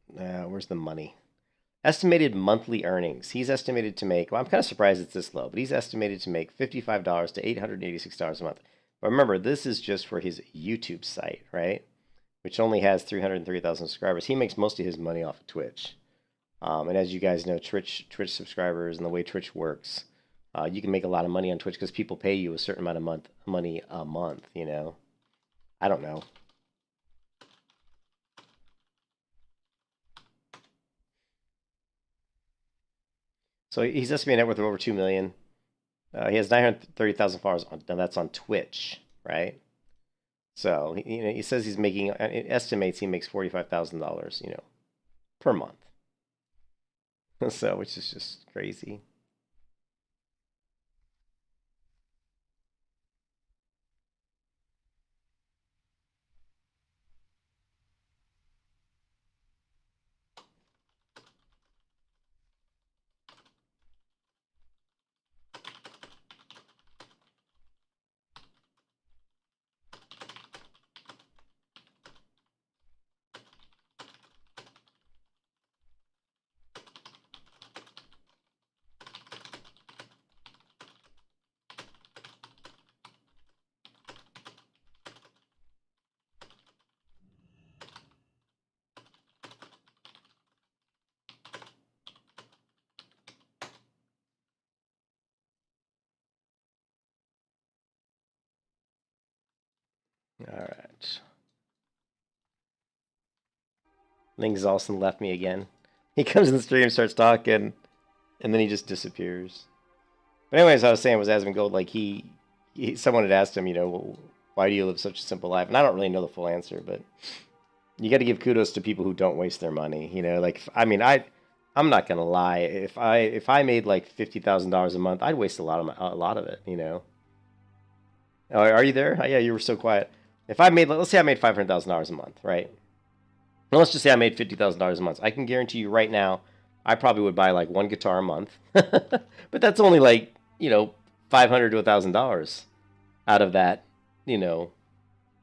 where's the money? Estimated monthly earnings. He's estimated to make, well, I'm kind of surprised it's this low, but he's estimated to make $55 to $886 a month. But remember, this is just for his YouTube site, right? Which only has 303,000 subscribers. He makes most of his money off of Twitch. And as you guys know, Twitch subscribers and the way Twitch works, you can make a lot of money on Twitch because people pay you a certain amount of money a month, you know? I don't know. So he's estimated net worth of over 2 million. He has 930,000 followers. Now that's on Twitch, right? So you know, he says he's making. It estimates he makes $45,000, you know, per month. So, which is just crazy. All right. I think Zalson left me again. He comes in the stream, starts talking, and then he just disappears. But anyways, I was saying was Asmongold, like someone had asked him, you know, well, why do you live such a simple life? And I don't really know the full answer, but you got to give kudos to people who don't waste their money. You know, like, I mean, I'm not gonna lie. If I made like $50,000 a month, I'd waste a lot of it. You know. Oh, are you there? Oh, yeah, you were so quiet. If I made, let's say I made $500,000 a month, right? Now let's just say I made $50,000 a month. I can guarantee you right now, I probably would buy like one guitar a month. But that's only like, you know, $500 to $1,000 out of that, you know,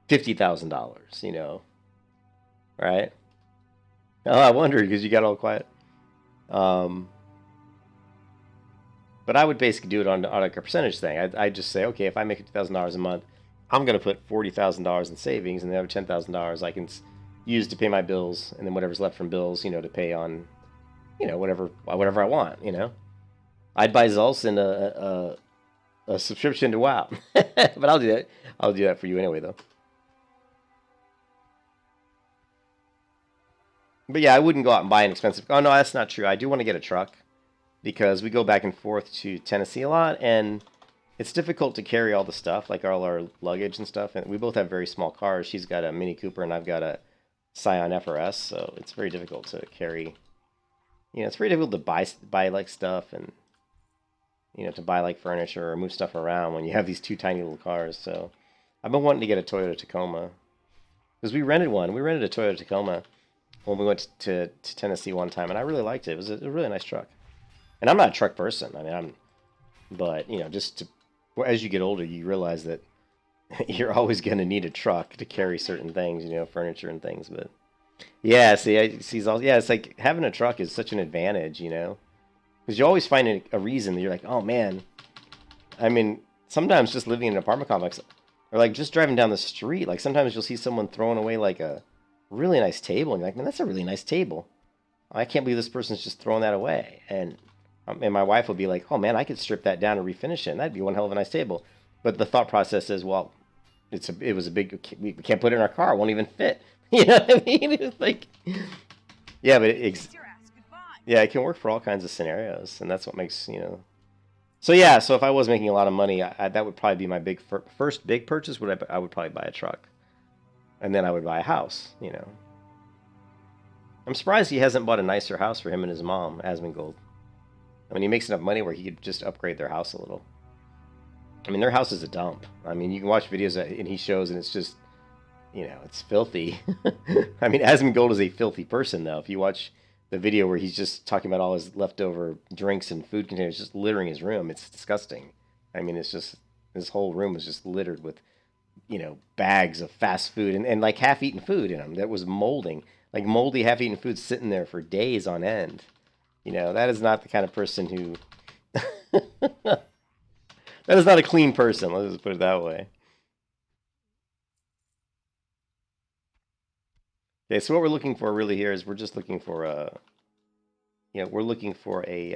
$50,000, you know, right? Oh, I wondered because you got all quiet. But I would basically do it on like a percentage thing. I'd just say, okay, if I make $50,000 a month, I'm going to put $40,000 in savings, and the other $10,000 I can use to pay my bills, and then whatever's left from bills, you know, to pay on, you know, whatever I want, you know. I'd buy Zulson a subscription to WoW, but I'll do that. I'll do that for you anyway, though. But yeah, I wouldn't go out and buy an expensive. Oh no, that's not true. I do want to get a truck because we go back and forth to Tennessee a lot, and it's difficult to carry all the stuff, like all our luggage and stuff. And we both have very small cars. She's got a Mini Cooper, and I've got a Scion FRS, so it's very difficult to carry. You know, it's very difficult to buy like stuff, and you know, to buy like furniture or move stuff around when you have these two tiny little cars. So I've been wanting to get a Toyota Tacoma because we rented one. We rented a Toyota Tacoma when we went to Tennessee one time, and I really liked it. It was a really nice truck. And I'm not a truck person. I mean, but you know, as you get older, you realize that you're always going to need a truck to carry certain things, you know, furniture and things. But yeah, it's like having a truck is such an advantage, you know, because you always find a reason that you're like, oh man. I mean, sometimes just living in an apartment complex, or like just driving down the street, like sometimes you'll see someone throwing away like a really nice table, and you're like, man, that's a really nice table. I can't believe this person's just throwing that away. And my wife will be like, oh man, I could strip that down and refinish it, and that'd be one hell of a nice table. But the thought process is, well, it was a big. We can't put it in our car. It won't even fit. You know what I mean? It's like, yeah, but yeah, it can work for all kinds of scenarios, and that's what makes So yeah, so if I was making a lot of money, that would probably be my first big purchase. I would probably buy a truck, and then I would buy a house. I'm surprised he hasn't bought a nicer house for him and his mom, Asmongold. I mean, he makes enough money where he could just upgrade their house a little. I mean, their house is a dump. I mean, you can watch videos and he shows, and it's just, it's filthy. I mean, Asmongold is a filthy person, though. If you watch the video where he's just talking about all his leftover drinks and food containers just littering his room, it's disgusting. I mean, it's just, his whole room was just littered with, bags of fast food and like half-eaten food in them that was molding. Like moldy, half-eaten food sitting there for days on end. That is not the kind of person who... That is not a clean person, let's just put it that way. Okay, so what we're looking for really here is we're just looking for a... we're looking for a...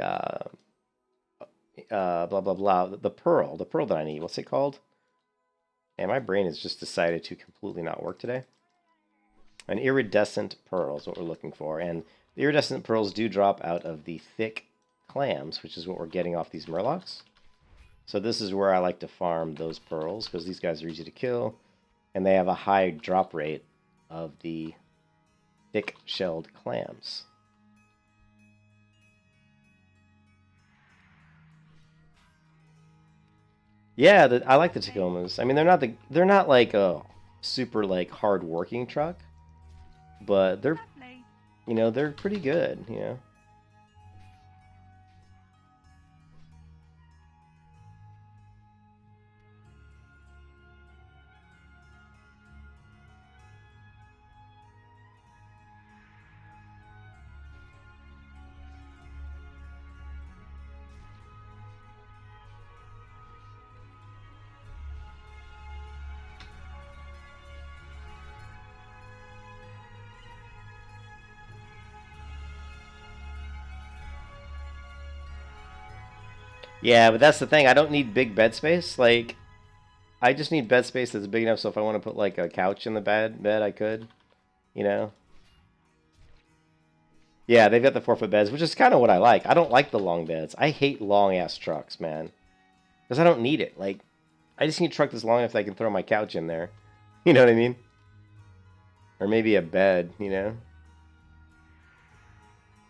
blah, blah, blah. The pearl that I need. What's it called? And my brain has just decided to completely not work today. An iridescent pearl is what we're looking for. And the iridescent pearls do drop out of the thick clams, which is what we're getting off these murlocs. So this is where I like to farm those pearls, because these guys are easy to kill, and they have a high drop rate of the thick-shelled clams. Yeah, I like the Tacomas. I mean, they're not like a super like hard-working truck, but they're they're pretty good. Yeah, but that's the thing. I don't need big bed space. Like, I just need bed space that's big enough so if I want to put like a couch in the bed, I could. Yeah, they've got the 4-foot beds, which is kind of what I like. I don't like the long beds. I hate long-ass trucks, man. Because I don't need it. Like, I just need a truck that's long enough that I can throw my couch in there. You know what I mean? Or maybe a bed, But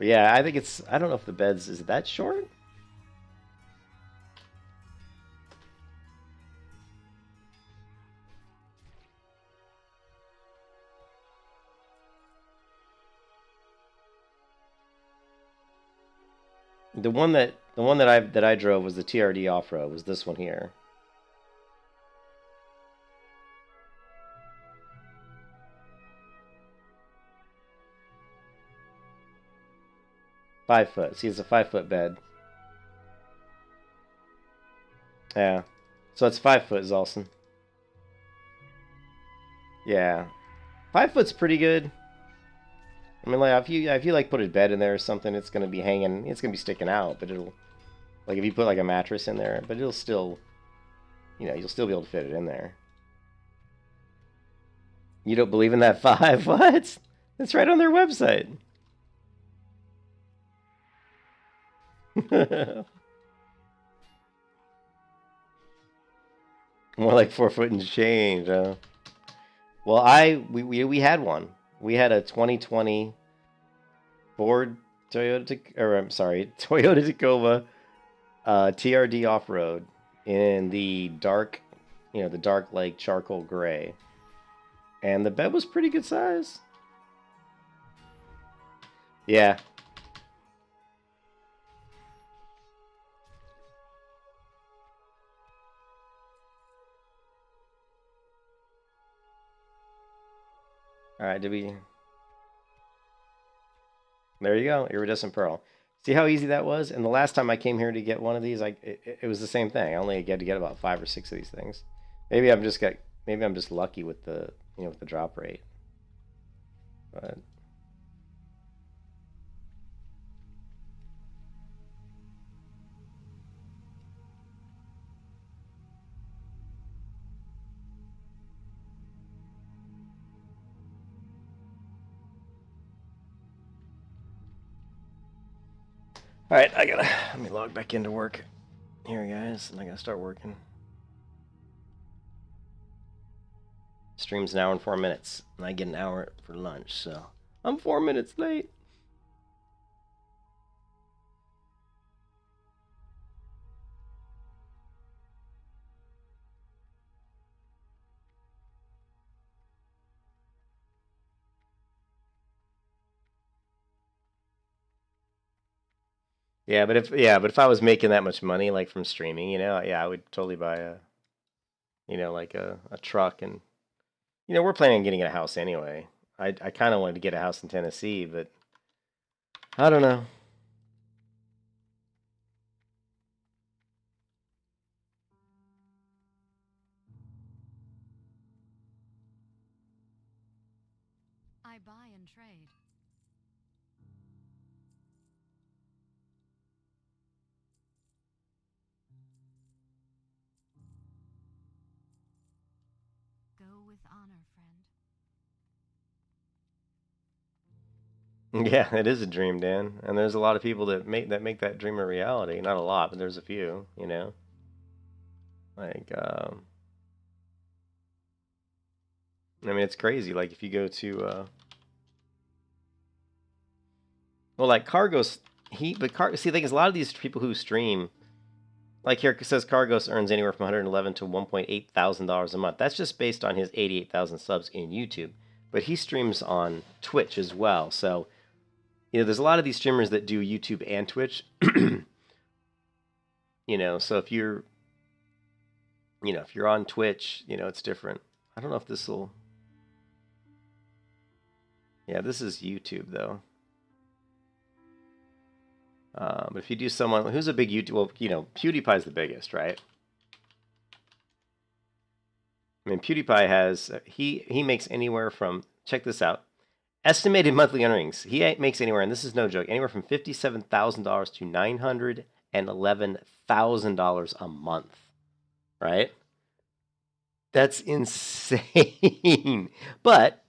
yeah, I think it's... I don't know if the bed's... Is it that short? The one that I drove was the TRD off-road, was this one here. Five foot. See, it's a 5-foot bed. Yeah. So it's 5 foot, Zolson. Yeah. 5 foot's pretty good. I mean, like, if you like put a bed in there or something, it's gonna be hanging. It's gonna be sticking out, but it'll, like, if you put like a mattress in there, but it'll still, you'll still be able to fit it in there. You don't believe in that 5? What? It's right on their website. More like 4 foot and change, huh? Well, we had one. We had a 2020 Ford Toyota Tacoma TRD off-road in the dark, the dark like charcoal gray. And the bed was pretty good size. Yeah. All right, did we... There you go, iridescent pearl. See how easy that was? And the last time I came here to get one of these, it was the same thing. I only had to get about 5 or 6 of these things. Maybe I'm just lucky with the with the drop rate. But Alright, let me log back into work. Here, guys, and I gotta start working. Stream's an hour and 4 minutes, and I get an hour for lunch, so I'm 4 minutes late. Yeah, but if I was making that much money, like from streaming, yeah, I would totally buy like a truck, and we're planning on getting a house anyway. I kind of wanted to get a house in Tennessee, but I don't know. I buy and trade. Go with honor, friend. Yeah, it is a dream, Dan, and there's a lot of people that make that dream a reality. Not a lot, but there's a few. Like, I mean, it's crazy. Like, if you go to, well, like Cargos, see, the thing is, a lot of these people who stream, like here it says Cargos earns anywhere from $111 to $1.8 thousand a month. That's just based on his 88,000 subs in YouTube, but he streams on Twitch as well. So, there's a lot of these streamers that do YouTube and Twitch. So if you're on Twitch, it's different. I don't know if this will. Yeah, this is YouTube though. But if you do someone who's a big YouTube, well, PewDiePie's the biggest, right? I mean, PewDiePie has he makes anywhere from, check this out, estimated monthly earnings. He makes anywhere, and this is no joke, anywhere from $57,000 to $911,000 a month, right? That's insane. But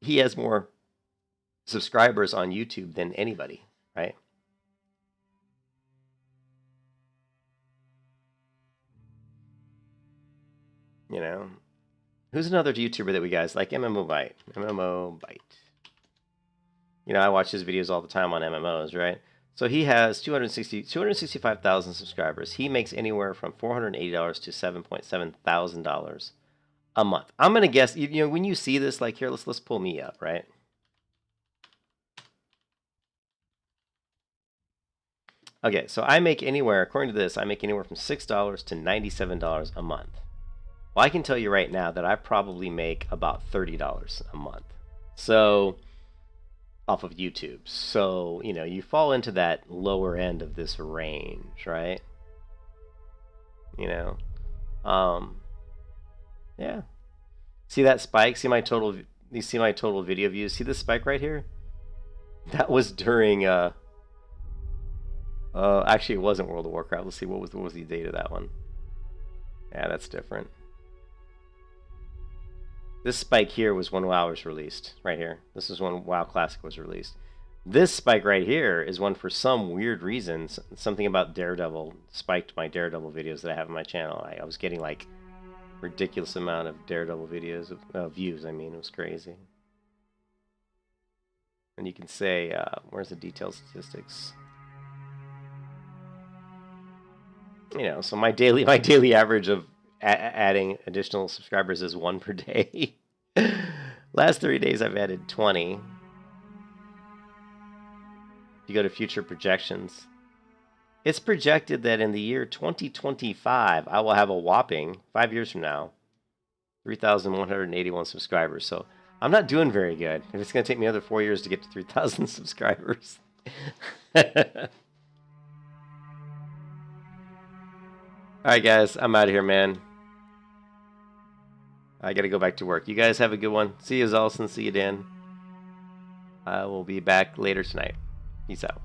he has more subscribers on YouTube than anybody, right? Who's another YouTuber that we guys like? MMO Byte. I watch his videos all the time on MMOs, right? So he has 265,000 subscribers. He makes anywhere from $480 to $7,700 a month. I'm gonna guess, when you see this, like here, let's pull me up, right? Okay, so I make anywhere, according to this, I make anywhere from $6 to $97 a month. Well, I can tell you right now that I probably make about $30 a month. So, off of YouTube. So, you fall into that lower end of this range, right? Yeah. See that spike? See my total video views? See this spike right here? That was during actually it wasn't World of Warcraft. Let's see, what was the date of that one? Yeah, that's different. This spike here was when WoW was released, right here. This is when WoW Classic was released. This spike right here is when, for some weird reason, something about Daredevil spiked my Daredevil videos that I have on my channel. I was getting like ridiculous amount of Daredevil videos, views, I mean, it was crazy. And you can say, where's the detailed statistics? So my daily average of adding additional subscribers is 1 per day. Last 3 days I've added 20. If you go to future projections, it's projected that in the year 2025 I will have a whopping, 5 years from now, 3,181 subscribers. So I'm not doing very good if it's going to take me another 4 years to get to 3,000 subscribers. Alright guys, I'm out of here, man. I gotta go back to work. You guys have a good one. See you, Zolson. See you, Dan. I will be back later tonight. Peace out.